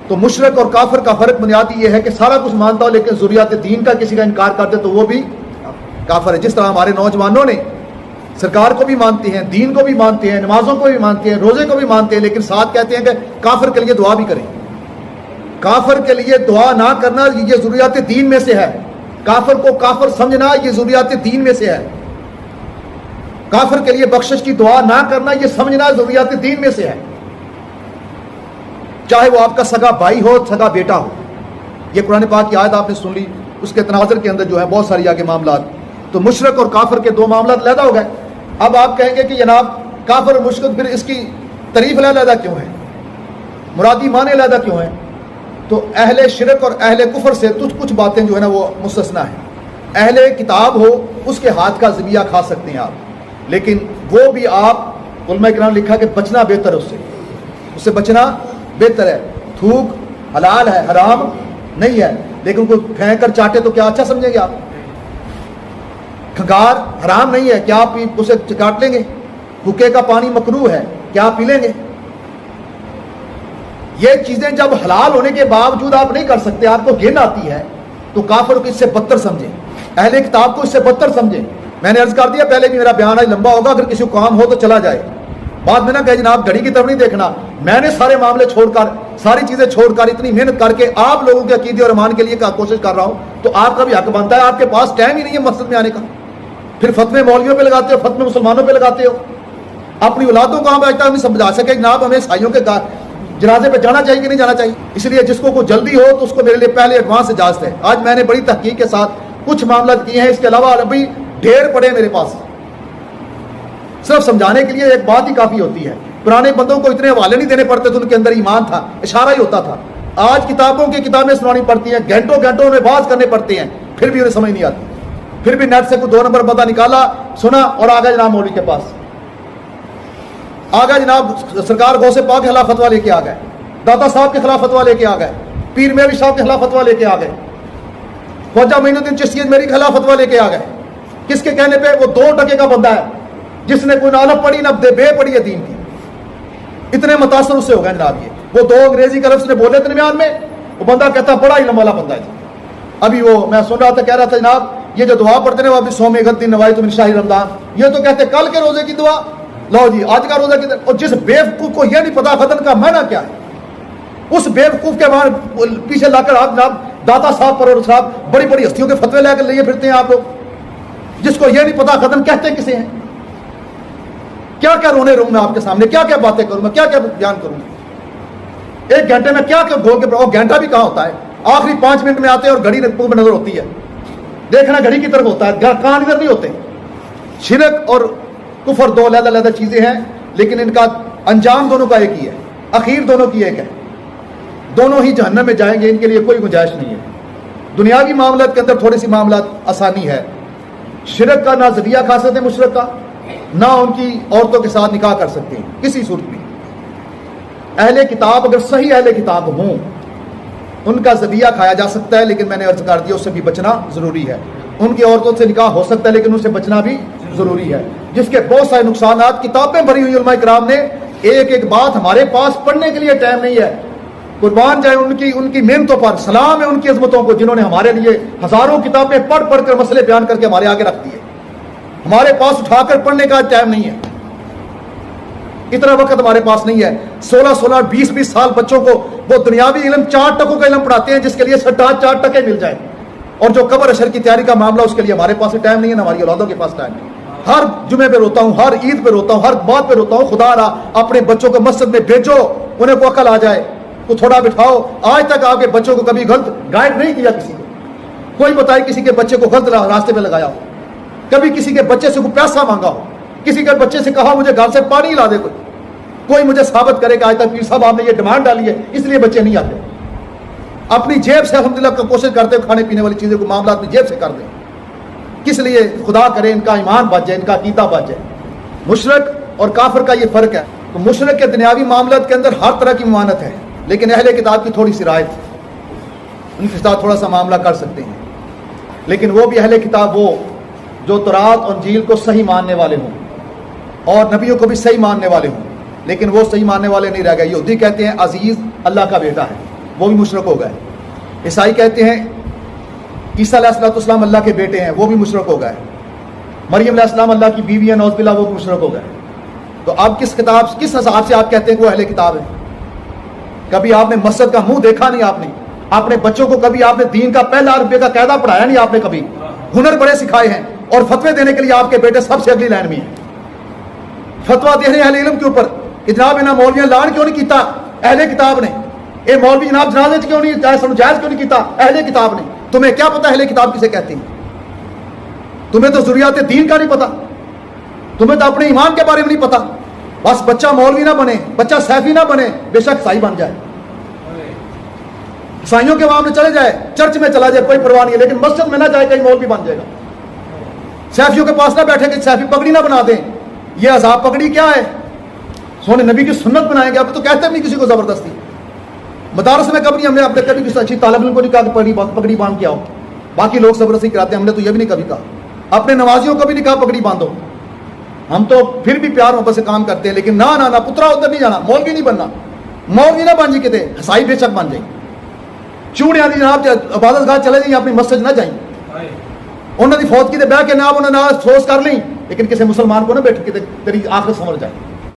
تو مشرک اور کافر کا فرق بنیادی یہ ہے کہ سارا کچھ مانتا ہو لیکن ضروریات دین کا کسی کا انکار کر دے تو وہ بھی کافر ہے. جس طرح ہمارے نوجوانوں نے سرکار کو بھی مانتے ہیں, دین کو بھی مانتے ہیں, نمازوں کو بھی مانتے ہیں, روزے کو بھی مانتے ہیں, لیکن ساتھ کہتے ہیں کہ کافر کے لیے دعا بھی کریں. کافر کے لیے دعا نہ کرنا یہ ضروریات دین میں سے ہے. کافر کو کافر سمجھنا یہ ضروریات دین میں سے ہے. کافر کے لیے بخشش کی دعا نہ کرنا یہ سمجھنا ضروریات دین میں سے ہے, چاہے وہ آپ کا سگا بھائی ہو, سگا بیٹا ہو. یہ قرآن پاک کی آیت آپ نے سن لی, اس کے تناظر کے اندر جو ہے بہت ساری آگے معاملات. تو مشرک اور کافر کے دو معاملات علیحدہ ہو گئے. اب آپ کہیں گے کہ جناب کافر اور مشرک پھر اس کی تعریف علیحدہ کیوں ہے, مرادی معنی علیحدہ کیوں ہے؟ تو اہل شرک اور اہل کفر سے کچھ باتیں جو ہے نا وہ مستثنا ہیں. اہل کتاب ہو اس کے ہاتھ کا ذبیحہ کھا سکتے ہیں آپ, لیکن وہ بھی آپ علماء کرام نے لکھا کہ بچنا بہتر ہے, اس سے بچنا بہتر ہے. تھوک حلال ہے, حرام نہیں ہے, لیکن کوئی پھینک کر چاٹے تو کیا اچھا سمجھیں گے آپ؟ کھنگار حرام نہیں ہے, کیا آپ اسے چاٹ لیں گے؟ حکے کا پانی مکروہ ہے, کیا آپ پی لیں گے؟ یہ چیزیں جب حلال ہونے کے باوجود آپ نہیں کر سکتے, آپ کو گھن آتی ہے, تو کافر کو اس سے بدتر سمجھیں, اہل کتاب کو اس سے بدتر سمجھیں. میں نے عرض کر دیا پہلے بھی, میرا بیان آج لمبا ہوگا, اگر کسی کو کام ہو تو چلا جائے. بعد میں نہ کہ جناب گھڑی کی طرف نہیں دیکھنا. میں نے سارے معاملے چھوڑ کر, ساری چیزیں چھوڑ کر, اتنی محنت کر کے آپ لوگوں کے عقیدے اور ایمان کے لیے کوشش کر رہا ہوں, تو آپ کا بھی حق بنتا ہے. آپ کے پاس ٹائم ہی نہیں ہے مسجد میں آنے کا, پھر فتوے مولویوں پہ لگاتے ہو, فتوے مسلمانوں پہ لگاتے ہو. اپنی اولادوں کو ہم آج تک نہیں سمجھا سکے جناب ہمیں عیسائیوں کے جنازے پہ جانا چاہیے کہ نہیں جانا چاہیے. اس لیے جس کو کوئی جلدی ہو تو اس کو میرے لیے پہلے ایڈوانس اجازت ہے. آج میں نے بڑی تحقیق کے ساتھ کچھ معاملات کیے ہیں, اس کے علاوہ ابھی ڈھیر پڑے میرے پاس. صرف سمجھانے کے لیے ایک بات ہی کافی ہوتی ہے. پرانے بندوں کو اتنے حوالے نہیں دینے پڑتے تھے, ان کے اندر ایمان تھا, اشارہ ہی ہوتا تھا. آج کتابوں کی کتابیں سنانی پڑتی ہیں, گھنٹوں گھنٹوں میں بحث کرنے پڑتے ہیں, پھر بھی انہیں سمجھ نہیں آتی. پھر بھی نیٹ سے کوئی 2 نمبر بندہ نکالا, سنا اور آ گیا جناب مولوی کے پاس, آ گیا جناب سرکار غوث پاک کے خلاف فتویٰ لے کے آ گئے, داتا صاحب کے خلاف فتویٰ لے کے آ گئے, پیر میری صاحب کے خلاف فتویٰ لے کے آ گئے, خواجہ معین الدین چشتی میری کے خلاف فتویٰ لے کے آ گئے. کس کے کہنے پہ؟ وہ 2 ٹکے کا بندہ ہے جس نے کوئی نہ پڑھی نہ بے پڑھی ہے دین کی. اتنے متاثر اس سے ہو گئے جناب. یہ وہ 2 انگریزی کا لفظ نے بولے درمیان میں, وہ بندہ کہتا بڑا علم والا بندہ ہے. ابھی وہ میں سن رہا تھا, کہہ رہا تھا جناب یہ جو دعا پڑھتے ہیں وہ ابھی سوم غد نوایت من شاہ رمضان, یہ تو کہتے کل کے روزے کی دعا, لو جی آج کا روزہ کی دعا. اور جس بیوقوف کو یہ نہیں پتا ختن کا معنی کیا ہے, اس بیوقوف کے بعد پیچھے لا کر آپ جناب داتا صاحب پر اور صاحب بڑی بڑی ہستیوں کے فتوے لے کر لیے پھرتے ہیں آپ لوگ, جس کو یہ نہیں پتا ختن کہتے کسے ہیں. کیا کیا رونے رہوں میں آپ کے سامنے, کیا کیا باتیں کروں میں, کیا کیا بیان کروں. 1 گھنٹے میں کیا کیا گھول کے, اور گھنٹہ بھی کہاں ہوتا ہے, آخری 5 منٹ میں آتے ہیں اور گھڑی پہ نظر ہوتی ہے, دیکھنا گھڑی کی طرف ہوتا ہے, کان ادھر نہیں ہوتے. شرک اور کفر 2 علیحدہ علیحدہ چیزیں ہیں, لیکن ان کا انجام دونوں کا ایک ہی ہے, اخیر دونوں کی ایک ہے. دونوں ہی جہنم میں جائیں گے, ان کے لیے کوئی گنجائش نہیں ہے. دنیاوی معاملات کے اندر تھوڑی سی معاملات آسانی ہے. شرک کا نہ ذبیحہ کھا سکتے مشرک کا, نہ ان کی عورتوں کے ساتھ نکاح کر سکتے ہیں کسی صورت میں. اہل کتاب اگر صحیح اہل کتاب ہوں ان کا ذبیحہ کھایا جا سکتا ہے, لیکن میں نے عرض کر دیا اس سے بھی بچنا ضروری ہے. ان کی عورتوں سے نکاح ہو سکتا ہے, لیکن ان سے بچنا بھی ضروری ہے, جس کے بہت سارے نقصانات. کتابیں بھری ہوئی علماء کرام نے, ایک ایک بات ہمارے پاس پڑھنے کے لیے ٹائم نہیں ہے. قربان جائے ان کی محنتوں پر, سلام ہے ان کی عظمتوں کو, جنہوں نے ہمارے لیے ہزاروں کتابیں پڑھ کر مسئلے بیان کر کے ہمارے آگے رکھ دیے. ہمارے پاس اٹھا کر پڑھنے کا ٹائم نہیں ہے, اتنا وقت ہمارے پاس نہیں ہے. 16 20 سال بچوں کو وہ دنیاوی علم 4 ٹکوں کا علم پڑھاتے ہیں, جس کے لیے 4 ٹکے مل جائیں, اور جو قبر اشر کی تیاری کا معاملہ اس کے لیے ہمارے پاس ٹائم نہیں ہے, ہماری اولادوں کے پاس ٹائم نہیں. ہر جمعے پہ روتا ہوں, ہر عید پہ روتا ہوں, ہر بات پہ روتا ہوں, خدا را اپنے بچوں کو مسجد میں بھیجو, انہیں کو عقل آ جائے, کو تھوڑا بٹھاؤ. آج تک آپ کے بچوں کو کبھی غلط گائیڈ نہیں کیا کسی کو, کوئی بتائے کسی کے بچے کو غلط راستے پہ لگایا ہو, کبھی کسی کے بچے سے کوئی پیسہ مانگا ہو, کسی کے بچے سے کہا مجھے گھر سے پانی لا دے, کوئی مجھے ثابت کرے کہ آج تک پیر صاحب آپ نے یہ ڈیمانڈ ڈالی ہے اس لیے بچے نہیں آتے. اپنی جیب سے الحمدللہ کوشش کرتے ہیں کھانے پینے والی چیزیں کو معاملات میں جیب سے کر دیں. کس لیے؟ خدا کرے ان کا ایمان بچ جائے, ان کا عقیدہ بچ جائے. مشرک اور کافر کا یہ فرق ہے. تو مشرک کے دنیاوی معاملات کے اندر ہر طرح کی ممانعت ہے, لیکن اہل کتاب کی تھوڑی سی رعایت, ان کے ساتھ تھوڑا سا معاملہ کر سکتے ہیں. لیکن وہ بھی اہل کتاب وہ جو تورات اور انجیل کو صحیح ماننے والے ہوں اور نبیوں کو بھی صحیح ماننے والے ہوں, لیکن وہ صحیح ماننے والے نہیں رہ گئے. یہودی کہتے ہیں عزیز اللہ کا بیٹا ہے, وہ بھی مشرک ہو گئے. عیسائی کہتے ہیں عیسیٰ علیہ السلام اللہ کے بیٹے ہیں, وہ بھی مشرک ہو گئے. مریم علیہ السلام اللہ کی بیوی ہے, نعوذ باللہ, وہ بھی مشرک ہو گئے. تو اب کس حساب سے آپ کہتے ہیں کہ وہ اہل کتاب ہے؟ کبھی آپ نے مسجد کا منہ دیکھا نہیں, آپ نے اپنے بچوں کو کبھی آپ نے دین کا پہلا روپے کا قاعدہ پڑھایا نہیں, آپ نے کبھی ہنر بڑے سکھائے ہیں, اور فتوے دینے کے لیے آپ کے بیٹے سب سے اگلی لائن میں ہیں. فتوا دے رہے ہیں اہل علم کے اوپر کہ جناب انہیں مولویاں لان کیوں نہیں کیتا اہل کتاب نے, اے مولوی جناب جنازے کیوں نہیں جائز کیوں نہیں کیتا اہل کتاب نے. تمہیں کیا پتا اہل کتاب کسے کہتے ہیں؟ تمہیں تو ضروریات دین کا نہیں پتا, تمہیں تو اپنے ایمان کے بارے میں نہیں پتا. بس بچہ مولوی نہ بنے, بچہ سیفی نہ بنے, بے شک عیسائی بن جائے, عیسائیوں کے وہاں میں چلے جائے, چرچ میں چلا جائے, کوئی پرواہ نہیں ہے, لیکن مسجد میں نہ جائے, کہیں مولوی بن جائے گا. سیفیوں کے پاس نہ بیٹھے کہ سیفی پگڑی نہ بنا دیں. یہ عذاب پگڑی کیا ہے؟ سونے نبی کی سنت بنائیں گے. اب تو کہتے نہیں کسی کو زبردستی. مدارس میں کبھی ہم نے اپنے کبھی کسی اچھی طالب علم کو نہیں کہا کہ پگڑی باندھ کے آؤ. باقی لوگ زبردستی کراتے ہیں, ہم نے تو یہ بھی نہیں کبھی کہا. اپنے نمازیوں کو بھی نہیں کہا پگڑی باندھو. ہم تو پھر بھی پیار محبت سے کام کرتے ہیں, لیکن نہ پترا ادھر نہیں جانا, مولوی نہیں بننا. مولوی نہ بن جی کہتے, عیسائی بے شک بن جائیں. چوڑ آدھی جناب عبادت گاہ چلے جائیں, اپنی مسجد نہ جائیں. انہوں نے فوت کی بہ کے نہ افسوس کر لیں, لیکن کسی مسلمان کو نہ بیٹھ کے تیری آخرت سمجھ جائے.